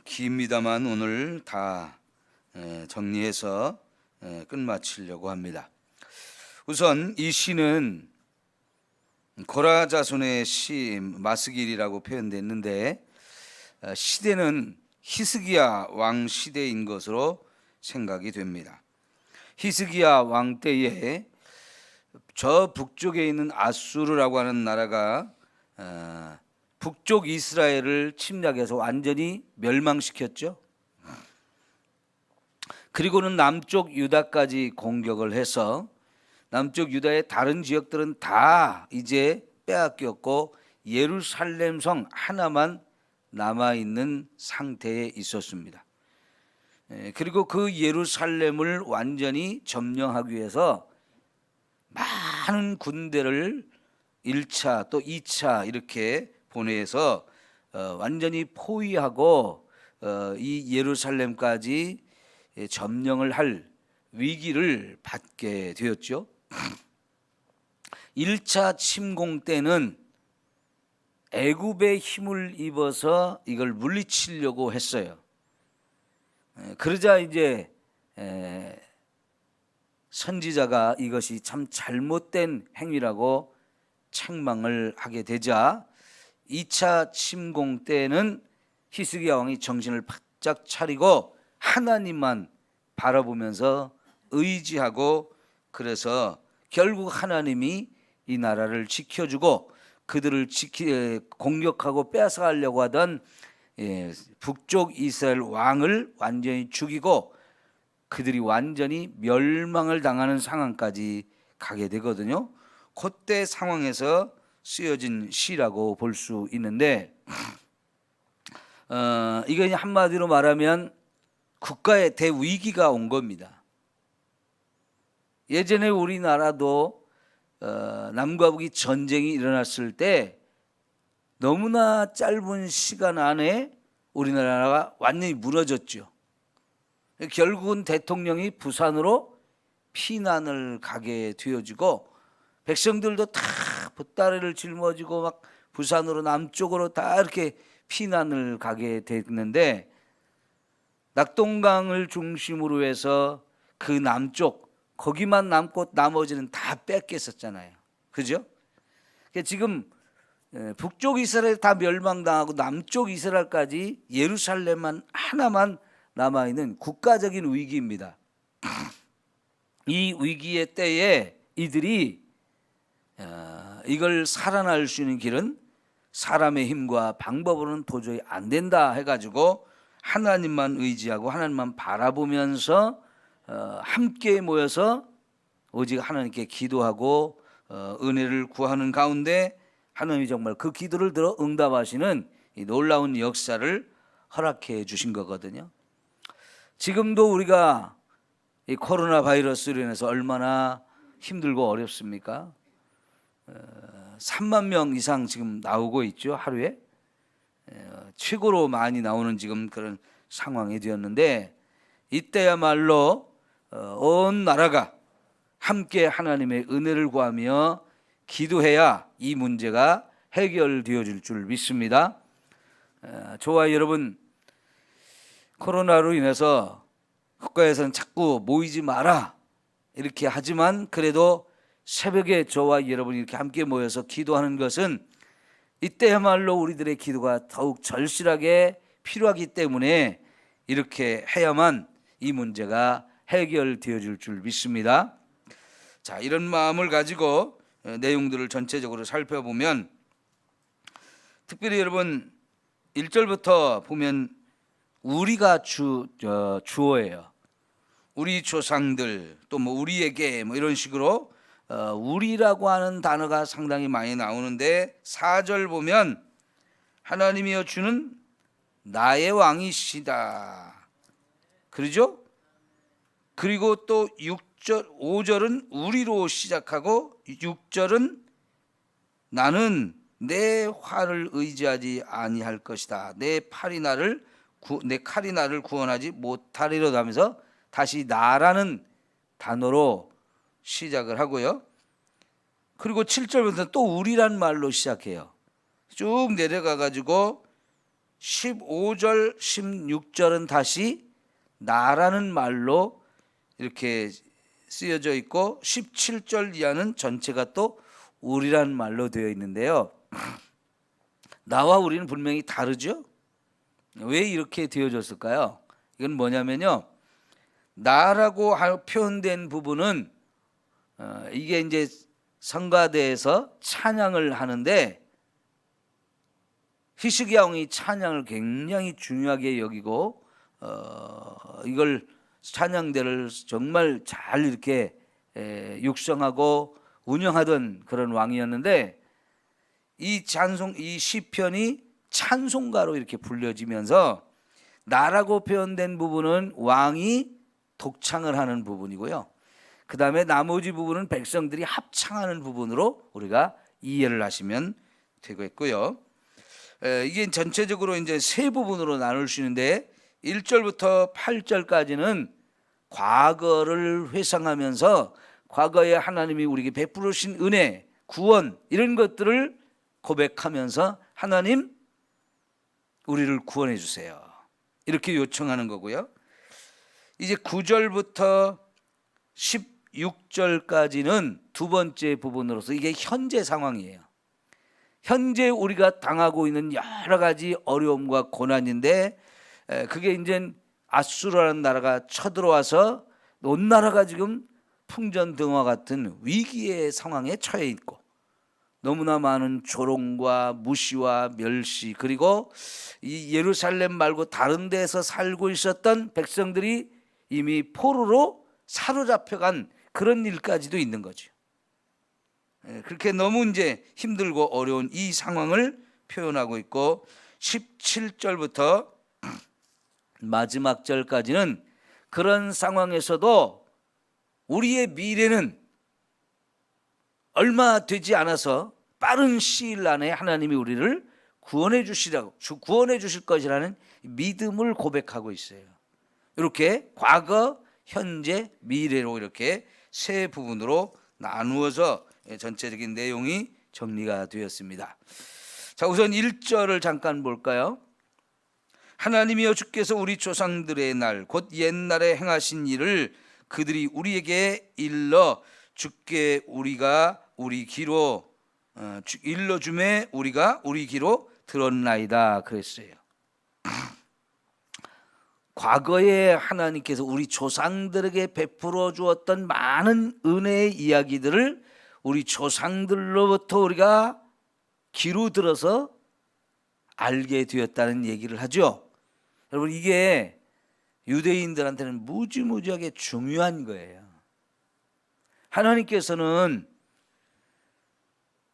깁니다만 오늘 다 정리해서 끝마치려고 합니다. 우선 이 시는 고라 자손의 시 마스길이라고 표현됐는데 시대는 히스기야 왕 시대인 것으로 생각이 됩니다. 히스기야 왕 때에 저 북쪽에 있는 아수르라고 하는 나라가 북쪽 이스라엘을 침략해서 완전히 멸망시켰죠. 그리고는 남쪽 유다까지 공격을 해서 남쪽 유다의 다른 지역들은 다 이제 빼앗겼고 예루살렘 성 하나만 남아있는 상태에 있었습니다. 그리고 그 예루살렘을 완전히 점령하기 위해서 많은 군대를 1차 또 2차 이렇게 보내서 완전히 포위하고 이 예루살렘까지 점령을 할 위기를 받게 되었죠. 1차 침공 때는 애굽의 힘을 입어서 이걸 물리치려고 했어요. 그러자 이제 선지자가 이것이 참 잘못된 행위라고 책망을 하게 되자 2차 침공 때는 히스기야 왕이 정신을 바짝 차리고 하나님만 바라보면서 의지하고 그래서 결국 하나님이 이 나라를 지켜주고 그들을 공격하고 뺏어가려고 하던 북쪽 이스라엘 왕을 완전히 죽이고 그들이 완전히 멸망을 당하는 상황까지 가게 되거든요. 그때 상황에서 쓰여진 시라고 볼 수 있는데 이건 한마디로 말하면 국가의 대위기가 온 겁니다. 예전에 우리나라도 남과 북이 전쟁이 일어났을 때 너무나 짧은 시간 안에 우리나라가 완전히 무너졌죠. 결국은 대통령이 부산으로 피난을 가게 되어지고 백성들도 다 보따리를 짊어지고 막 부산으로 남쪽으로 다 이렇게 피난을 가게 됐는데 낙동강을 중심으로 해서 그 남쪽 거기만 남고 나머지는 다 뺏겼었잖아요. 그죠? 그러니까 지금 북쪽 이스라엘 다 멸망당하고 남쪽 이스라엘까지 예루살렘만 하나만 남아있는 국가적인 위기입니다. 이 위기의 때에 이들이 이걸 살아날 수 있는 길은 사람의 힘과 방법으로는 도저히 안 된다 해가지고 하나님만 의지하고 하나님만 바라보면서 함께 모여서 오직 하나님께 기도하고 은혜를 구하는 가운데 하나님이 정말 그 기도를 들어 응답하시는 이 놀라운 역사를 허락해 주신 거거든요. 지금도 우리가 이 코로나 바이러스로 인해서 얼마나 힘들고 어렵습니까? 3만 명 이상 지금 나오고 있죠, 하루에. 최고로 많이 나오는 지금 그런 상황이 되었는데 이때야말로 온 나라가 함께 하나님의 은혜를 구하며 기도해야 이 문제가 해결되어질 줄 믿습니다. 저와 여러분, 코로나로 인해서 국가에서는 자꾸 모이지 마라 이렇게 하지만 그래도 새벽에 저와 여러분이 이렇게 함께 모여서 기도하는 것은 이때야말로 우리들의 기도가 더욱 절실하게 필요하기 때문에 이렇게 해야만 이 문제가 해결되어질 줄 믿습니다. 자, 이런 마음을 가지고 내용들을 전체적으로 살펴보면 특별히 여러분 1절부터 보면 우리가 주어예요. 우리 조상들 또 뭐 우리에게 뭐 이런 식으로 우리라고 하는 단어가 상당히 많이 나오는데 4절 보면 하나님이여 주는 나의 왕이시다. 그러죠? 그리고 또 6절, 5절은 우리로 시작하고 6절은 나는 내 활을 의지하지 아니할 것이다. 내 칼이 나를 구원하지 못하리로다 하면서 다시 나라는 단어로 시작을 하고요. 그리고 7절부터 또 우리란 말로 시작해요. 쭉 내려가 가지고 15절, 16절은 다시 나라는 말로 이렇게 쓰여져 있고 17절 이하는 전체가 또 우리란 말로 되어 있는데요. 나와 우리는 분명히 다르죠. 왜 이렇게 되어졌을까요? 이건 뭐냐면요, 나라고 표현된 부분은 이게 이제 성가대에서 찬양을 하는데 히스기야 왕이 찬양을 굉장히 중요하게 여기고 이걸 찬양대를 정말 잘 이렇게 육성하고 운영하던 그런 왕이었는데 이 시편이 찬송가로 이렇게 불려지면서 나라고 표현된 부분은 왕이 독창을 하는 부분이고요. 그 다음에 나머지 부분은 백성들이 합창하는 부분으로 우리가 이해를 하시면 되겠고요. 이게 전체적으로 이제 세 부분으로 나눌 수 있는데 1절부터 8절까지는 과거를 회상하면서 과거에 하나님이 우리에게 베풀으신 은혜, 구원 이런 것들을 고백하면서 하나님 우리를 구원해 주세요 이렇게 요청하는 거고요. 이제 9절부터 16절까지는 두 번째 부분으로서 이게 현재 상황이에요. 현재 우리가 당하고 있는 여러 가지 어려움과 고난인데 그게 이제 아수르라는 나라가 쳐들어와서 온 나라가 지금 풍전등화 같은 위기의 상황에 처해 있고 너무나 많은 조롱과 무시와 멸시, 그리고 이 예루살렘 말고 다른 데서 살고 있었던 백성들이 이미 포로로 사로잡혀간 그런 일까지도 있는 거죠. 그렇게 너무 이제 힘들고 어려운 이 상황을 표현하고 있고 17절부터 마지막 절까지는 그런 상황에서도 우리의 미래는 얼마 되지 않아서 빠른 시일 안에 하나님이 우리를 구원해 주실 것이라는 믿음을 고백하고 있어요. 이렇게 과거, 현재, 미래로 이렇게 세 부분으로 나누어서 전체적인 내용이 정리가 되었습니다. 자, 우선 1절을 잠깐 볼까요? 하나님이여 주께서 우리 조상들의 날 곧 옛날에 행하신 일을 그들이 우리에게 일러 주께 우리가 우리 귀로 일러줌에 우리가 우리 귀로 들었나이다 그랬어요. 과거에 하나님께서 우리 조상들에게 베풀어 주었던 많은 은혜의 이야기들을 우리 조상들로부터 우리가 귀로 들어서 알게 되었다는 얘기를 하죠. 여러분, 이게 유대인들한테는 무지무지하게 중요한 거예요. 하나님께서는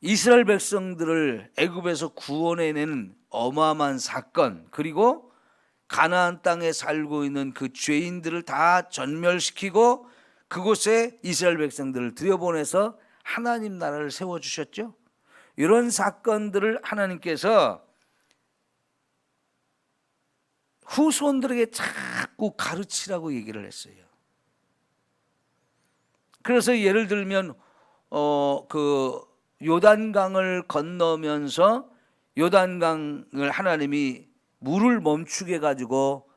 이스라엘 백성들을 애굽에서 구원해내는 어마어마한 사건, 그리고 가나안 땅에 살고 있는 그 죄인들을 다 전멸시키고 그곳에 이스라엘 백성들을 들여보내서 하나님 나라를 세워주셨죠. 이런 사건들을 하나님께서 후손들에게 자꾸 가르치라고 얘기를 했어요. 그래서 예를 들면 그 요단강을 건너면서 요단강을 하나님이 물을 멈추게 해가지고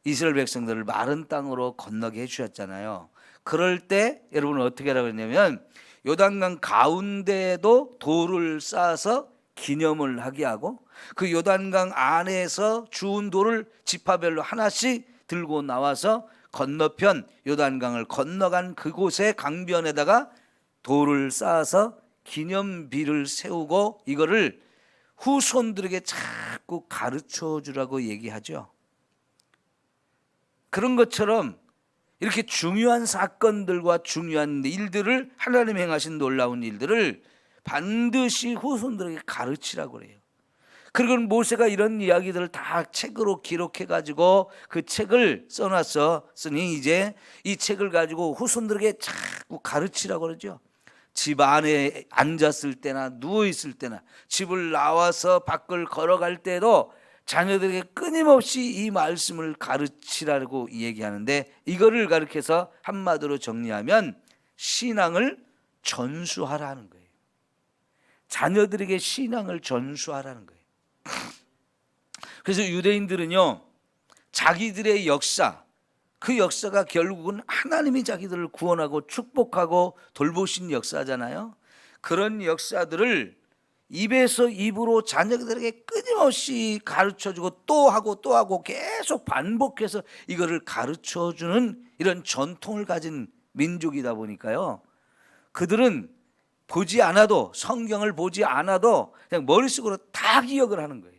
이스라엘 백성들을 마른 땅으로 건너게 해주셨잖아요. 그럴 때 여러분은 어떻게 하라고 했냐면 요단강 가운데에도 돌을 쌓아서 기념을 하게 하고 그 요단강 안에서 주운 돌을 지파별로 하나씩 들고 나와서 건너편 요단강을 건너간 그곳의 강변에다가 돌을 쌓아서 기념비를 세우고 이거를 후손들에게 자꾸 가르쳐 주라고 얘기하죠. 그런 것처럼 이렇게 중요한 사건들과 중요한 일들을 하나님 행하신 놀라운 일들을 반드시 후손들에게 가르치라고 그래요. 그리고 모세가 이런 이야기들을 다 책으로 기록해 가지고 그 책을 써놨으니 이제 이 책을 가지고 후손들에게 자꾸 가르치라고 그러죠. 집 안에 앉았을 때나 누워 있을 때나 집을 나와서 밖을 걸어갈 때도 자녀들에게 끊임없이 이 말씀을 가르치라고 얘기하는데 이거를 가르쳐서 한마디로 정리하면 신앙을 전수하라는 거예요. 자녀들에게 신앙을 전수하라는 거예요. 그래서 유대인들은요, 자기들의 역사, 그 역사가 결국은 하나님이 자기들을 구원하고 축복하고 돌보신 역사잖아요. 그런 역사들을 입에서 입으로 자녀들에게 끊임없이 가르쳐주고 또 하고 또 하고 계속 반복해서 이거를 가르쳐주는 이런 전통을 가진 민족이다 보니까요, 그들은 보지 않아도, 성경을 보지 않아도 그냥 머릿속으로 다 기억을 하는 거예요.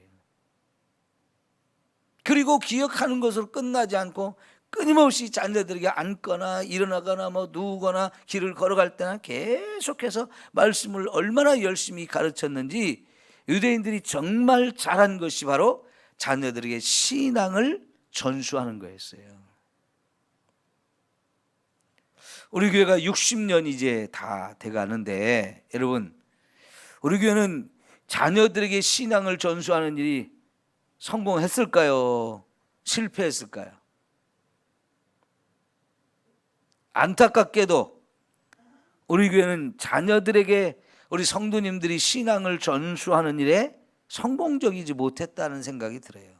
그리고 기억하는 것으로 끝나지 않고 끊임없이 자녀들에게 앉거나 일어나거나 뭐 누우거나 길을 걸어갈 때나 계속해서 말씀을 얼마나 열심히 가르쳤는지, 유대인들이 정말 잘한 것이 바로 자녀들에게 신앙을 전수하는 거였어요. 우리 교회가 60년 이제 다 돼가는데, 여러분, 우리 교회는 자녀들에게 신앙을 전수하는 일이 성공했을까요? 실패했을까요? 안타깝게도 우리 교회는 자녀들에게 우리 성도님들이 신앙을 전수하는 일에 성공적이지 못했다는 생각이 들어요.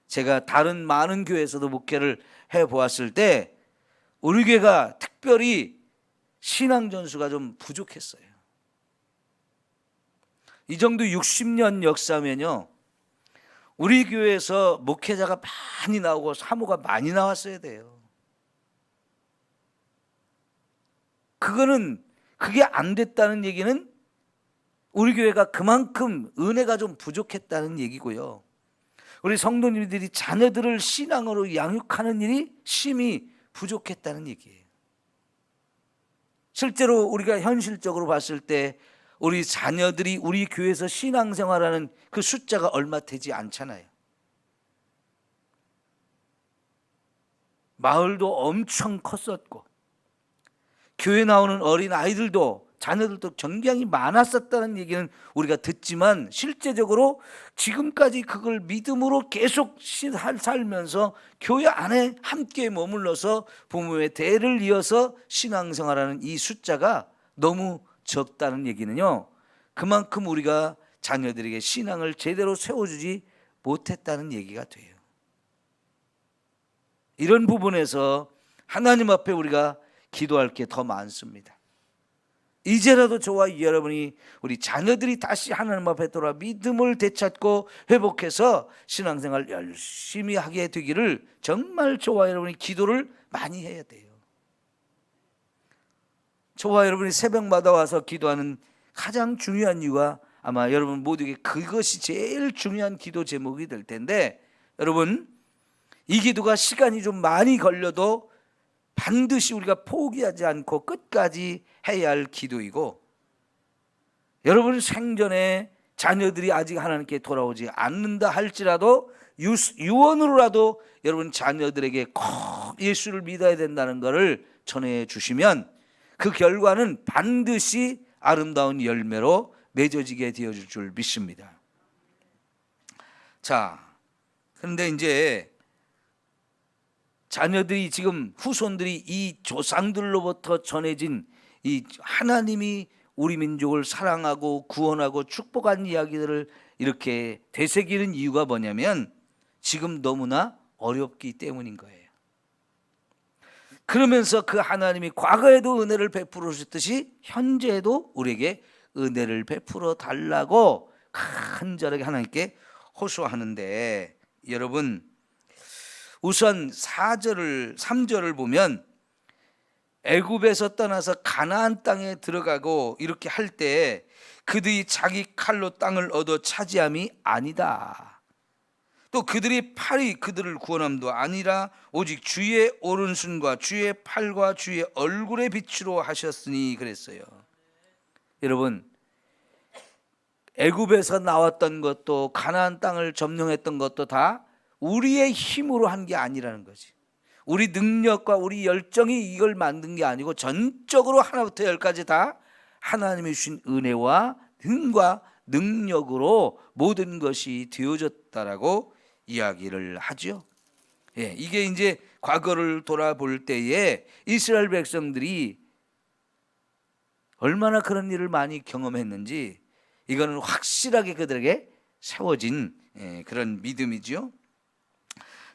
제가 다른 많은 교회에서도 목회를 해보았을 때 우리 교회가 특별히 신앙 전수가 좀 부족했어요. 이 정도 60년 역사면요, 우리 교회에서 목회자가 많이 나오고 사모가 많이 나왔어야 돼요. 그게 안 됐다는 얘기는 우리 교회가 그만큼 은혜가 좀 부족했다는 얘기고요, 우리 성도님들이 자녀들을 신앙으로 양육하는 일이 심히 부족했다는 얘기예요. 실제로 우리가 현실적으로 봤을 때 우리 자녀들이 우리 교회에서 신앙생활하는 그 숫자가 얼마 되지 않잖아요. 마을도 엄청 컸었고 교회 나오는 어린 아이들도, 자녀들도 굉장히 많았었다는 얘기는 우리가 듣지만, 실제적으로 지금까지 그걸 믿음으로 계속 살면서 교회 안에 함께 머물러서 부모의 대를 이어서 신앙생활하는 이 숫자가 너무 적다는 얘기는요, 그만큼 우리가 자녀들에게 신앙을 제대로 세워주지 못했다는 얘기가 돼요. 이런 부분에서 하나님 앞에 우리가 기도할 게 더 많습니다. 이제라도 저와 여러분이, 우리 자녀들이 다시 하나님 앞에 돌아 믿음을 되찾고 회복해서 신앙생활 열심히 하게 되기를 정말 저와 여러분이 기도를 많이 해야 돼요. 저와 여러분이 새벽마다 와서 기도하는 가장 중요한 이유가 아마 여러분 모두에게 그것이 제일 중요한 기도 제목이 될 텐데, 여러분, 이 기도가 시간이 좀 많이 걸려도 반드시 우리가 포기하지 않고 끝까지 해야 할 기도이고, 여러분 생전에 자녀들이 아직 하나님께 돌아오지 않는다 할지라도 유언으로라도 여러분 자녀들에게 꼭 예수를 믿어야 된다는 것을 전해 주시면 그 결과는 반드시 아름다운 열매로 맺어지게 되어질 줄 믿습니다. 자, 그런데 이제 자녀들이, 지금 후손들이 이 조상들로부터 전해진 이 하나님이 우리 민족을 사랑하고 구원하고 축복한 이야기들을 이렇게 되새기는 이유가 뭐냐면 지금 너무나 어렵기 때문인 거예요. 그러면서 그 하나님이 과거에도 은혜를 베풀어 주셨듯이 현재에도 우리에게 은혜를 베풀어 달라고 간절하게 하나님께 호소하는데, 여러분, 우선 3절을 보면 애굽에서 떠나서 가나안 땅에 들어가고 이렇게 할 때 그들이 자기 칼로 땅을 얻어 차지함이 아니다. 또 그들이 팔이 그들을 구원함도 아니라 오직 주의 오른손과 주의 팔과 주의 얼굴의 빛으로 하셨으니 그랬어요. 여러분, 애굽에서 나왔던 것도 가나안 땅을 점령했던 것도 다 우리의 힘으로 한 게 아니라는 거지. 우리 능력과 우리 열정이 이걸 만든 게 아니고 전적으로 하나부터 열까지 다 하나님이 주신 은혜와 힘과 능력으로 모든 것이 되어졌다라고 이야기를 하죠. 예, 이게 이제 과거를 돌아볼 때에 이스라엘 백성들이 얼마나 그런 일을 많이 경험했는지, 이거는 확실하게 그들에게 세워진 그런 믿음이죠.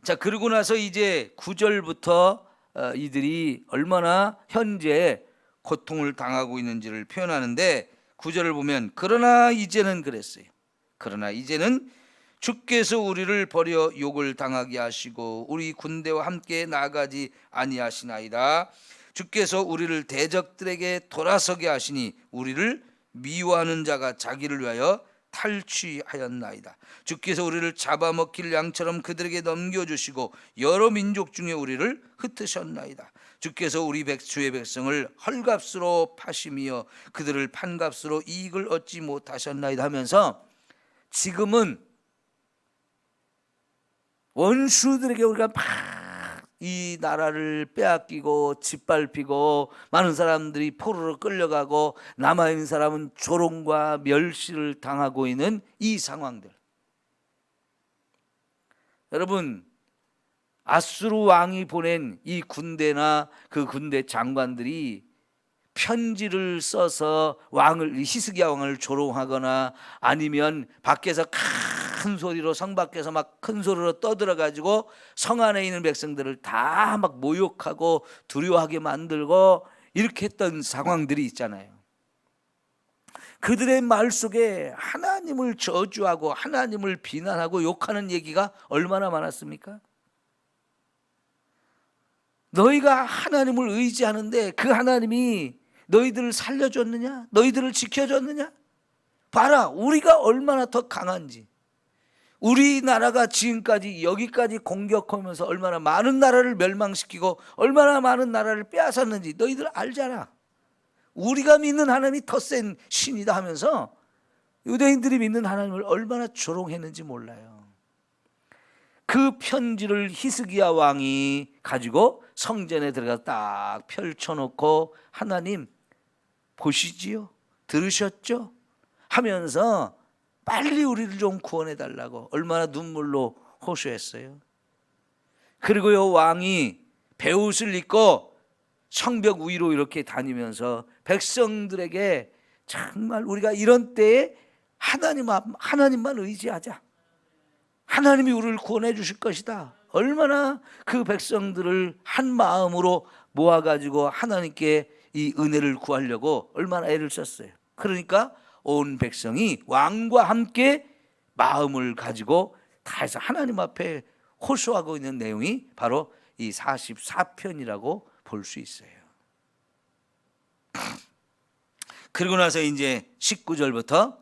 자, 그러고 나서 이제 9절부터 이들이 얼마나 현재 고통을 당하고 있는지를 표현하는데 9절을 보면 그러나 이제는 그랬어요. 그러나 이제는 주께서 우리를 버려 욕을 당하게 하시고 우리 군대와 함께 나가지 아니하시나이다. 주께서 우리를 대적들에게 돌아서게 하시니 우리를 미워하는 자가 자기를 위하여 탈취하였나이다. 주께서 우리를 잡아먹힐 양처럼 그들에게 넘겨주시고 여러 민족 중에 우리를 흩으셨나이다. 주께서 우리 주의 백성을 헐값으로 파시며 그들을 판값으로 이익을 얻지 못하셨나이다 하면서 지금은 원수들에게 우리가 막 이 나라를 빼앗기고 짓밟히고 많은 사람들이 포로로 끌려가고 남아있는 사람은 조롱과 멸시를 당하고 있는 이 상황들. 여러분, 아수르 왕이 보낸 이 군대나 그 군대 장관들이 편지를 써서 왕을, 히스기야 왕을 조롱하거나 아니면 밖에서 큰 소리로, 성 밖에서 막 큰 소리로 떠들어 가지고 성 안에 있는 백성들을 다 막 모욕하고 두려워하게 만들고 이렇게 했던 상황들이 있잖아요. 그들의 말 속에 하나님을 저주하고 하나님을 비난하고 욕하는 얘기가 얼마나 많았습니까? 너희가 하나님을 의지하는데 그 하나님이 너희들을 살려줬느냐? 너희들을 지켜줬느냐? 봐라, 우리가 얼마나 더 강한지. 우리나라가 지금까지 여기까지 공격하면서 얼마나 많은 나라를 멸망시키고 얼마나 많은 나라를 빼앗았는지 너희들 알잖아. 우리가 믿는 하나님이 더 센 신이다 하면서 유대인들이 믿는 하나님을 얼마나 조롱했는지 몰라요. 그 편지를 히스기야 왕이 가지고 성전에 들어가서 딱 펼쳐놓고 하나님 보시지요? 들으셨죠? 하면서 빨리 우리를 좀 구원해 달라고 얼마나 눈물로 호소했어요. 그리고 요 왕이 베옷을 입고 성벽 위로 이렇게 다니면서 백성들에게 정말 우리가 이런 때에 하나님만 의지하자. 하나님이 우리를 구원해 주실 것이다. 얼마나 그 백성들을 한 마음으로 모아가지고 하나님께 이 은혜를 구하려고 얼마나 애를 썼어요. 그러니까 온 백성이 왕과 함께 마음을 가지고 다 해서 하나님 앞에 호소하고 있는 내용이 바로 이 44편이라고 볼 수 있어요. 그리고 나서 이제 19절부터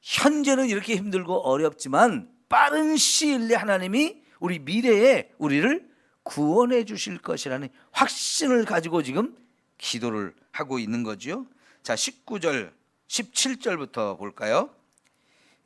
현재는 이렇게 힘들고 어렵지만 빠른 시일 내 하나님이 우리 미래에 우리를 구원해 주실 것이라는 확신을 가지고 지금 기도를 하고 있는 거죠. 자, 19절 17절부터 볼까요?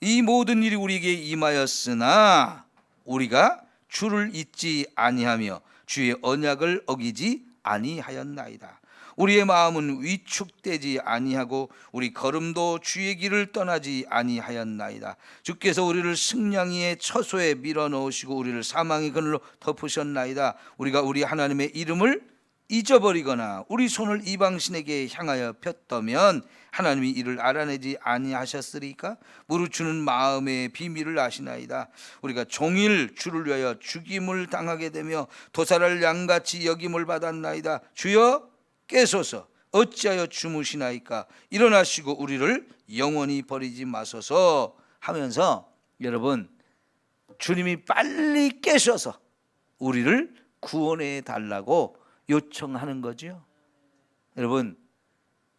이 모든 일이 우리에게 임하였으나 우리가 주를 잊지 아니하며 주의 언약을 어기지 아니하였나이다. 우리의 마음은 위축되지 아니하고 우리 걸음도 주의 길을 떠나지 아니하였나이다. 주께서 우리를 승냥이의 처소에 밀어넣으시고 우리를 사망의 그늘로 덮으셨나이다. 우리가 우리 하나님의 이름을 잊어버리거나 우리 손을 이방신에게 향하여 폈다면 하나님이 이를 알아내지 아니하셨으리까? 무릇 주는 마음의 비밀을 아시나이다. 우리가 종일 주를 위하여 죽임을 당하게 되며 도살할 양같이 여김을 받았나이다. 주여 깨소서, 어찌하여 주무시나이까? 일어나시고 우리를 영원히 버리지 마소서 하면서 여러분, 주님이 빨리 깨셔서 우리를 구원해 달라고 요청하는 거죠. 여러분,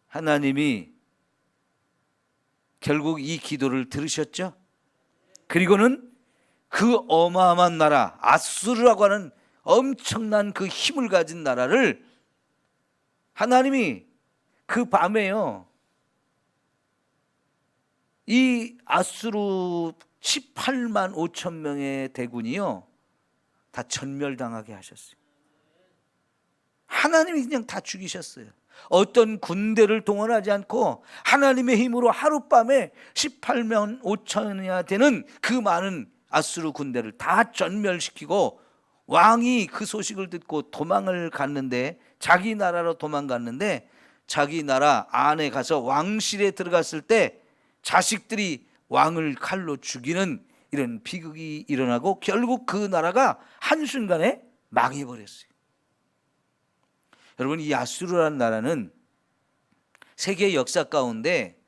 하나님이 결국 이 기도를 들으셨죠. 그리고는 그 어마어마한 나라 아수르라고 하는 엄청난 그 힘을 가진 나라를 하나님이 그 밤에요, 이 아수르 18만 5천 명의 대군이요 다 전멸당하게 하셨어요. 하나님이 그냥 다 죽이셨어요. 어떤 군대를 동원하지 않고 하나님의 힘으로 하룻밤에 18만 5천이나 되는 그 많은 아수르 군대를 다 전멸시키고 왕이 그 소식을 듣고 도망을 갔는데, 자기 나라로 도망갔는데 자기 나라 안에 가서 왕실에 들어갔을 때 자식들이 왕을 칼로 죽이는 이런 비극이 일어나고 결국 그 나라가 한순간에 망해버렸어요. 여러분, 이 아수르라는 나라는 세계 역사 가운데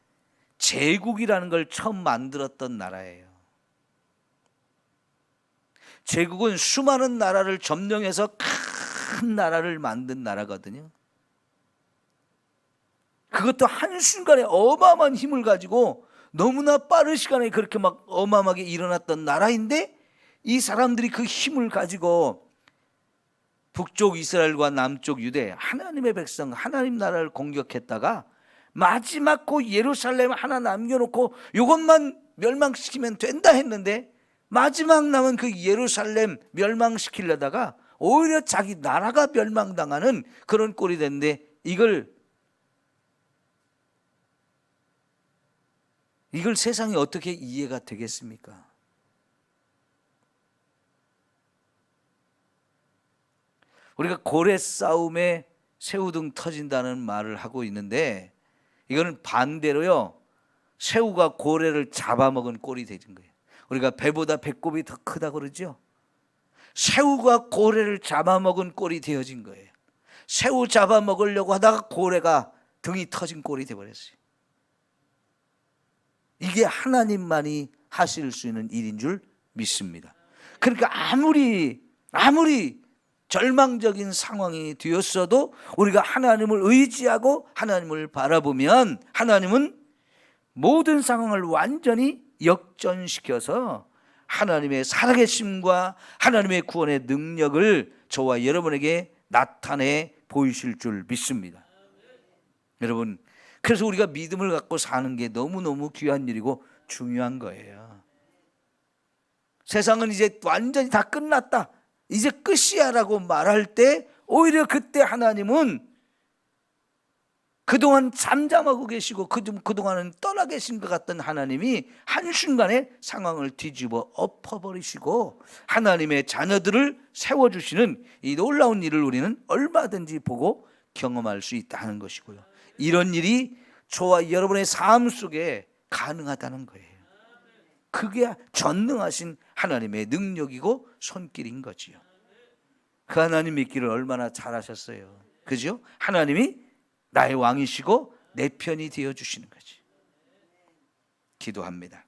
제국이라는 걸 처음 만들었던 나라예요. 제국은 수많은 나라를 점령해서 큰 나라를 만든 나라거든요. 그것도 한순간에 어마어마한 힘을 가지고 너무나 빠른 시간에 그렇게 막 어마어마하게 일어났던 나라인데, 이 사람들이 그 힘을 가지고 북쪽 이스라엘과 남쪽 유대, 하나님의 백성, 하나님 나라를 공격했다가 마지막 그 예루살렘 하나 남겨놓고 이것만 멸망시키면 된다 했는데, 마지막 남은 그 예루살렘 멸망시키려다가 오히려 자기 나라가 멸망당하는 그런 꼴이 됐는데, 이걸 세상이 어떻게 이해가 되겠습니까? 우리가 고래 싸움에 새우등 터진다는 말을 하고 있는데, 이거는 반대로요, 새우가 고래를 잡아먹은 꼴이 되는 거예요. 우리가 배보다 배꼽이 더 크다고 그러죠. 새우가 고래를 잡아먹은 꼴이 되어진 거예요. 새우 잡아먹으려고 하다가 고래가 등이 터진 꼴이 되어버렸어요. 이게 하나님만이 하실 수 있는 일인 줄 믿습니다. 그러니까 아무리 절망적인 상황이 되었어도 우리가 하나님을 의지하고 하나님을 바라보면 하나님은 모든 상황을 완전히 역전시켜서 하나님의 살아계심과 하나님의 구원의 능력을 저와 여러분에게 나타내 보이실 줄 믿습니다. 여러분, 그래서 우리가 믿음을 갖고 사는 게 너무너무 귀한 일이고 중요한 거예요. 세상은 이제 완전히 다 끝났다, 이제 끝이야 라고 말할 때, 오히려 그때 하나님은 그동안 잠잠하고 계시고 그동안은 떠나 계신 것 같던 하나님이 한순간에 상황을 뒤집어 엎어버리시고 하나님의 자녀들을 세워주시는 이 놀라운 일을 우리는 얼마든지 보고 경험할 수 있다는 것이고요. 이런 일이 저와 여러분의 삶 속에 가능하다는 거예요. 그게 전능하신 하나님의 능력이고 손길인 거지요. 그 하나님 믿기를 얼마나 잘하셨어요. 그죠? 하나님이 나의 왕이시고 내 편이 되어주시는 거지. 기도합니다.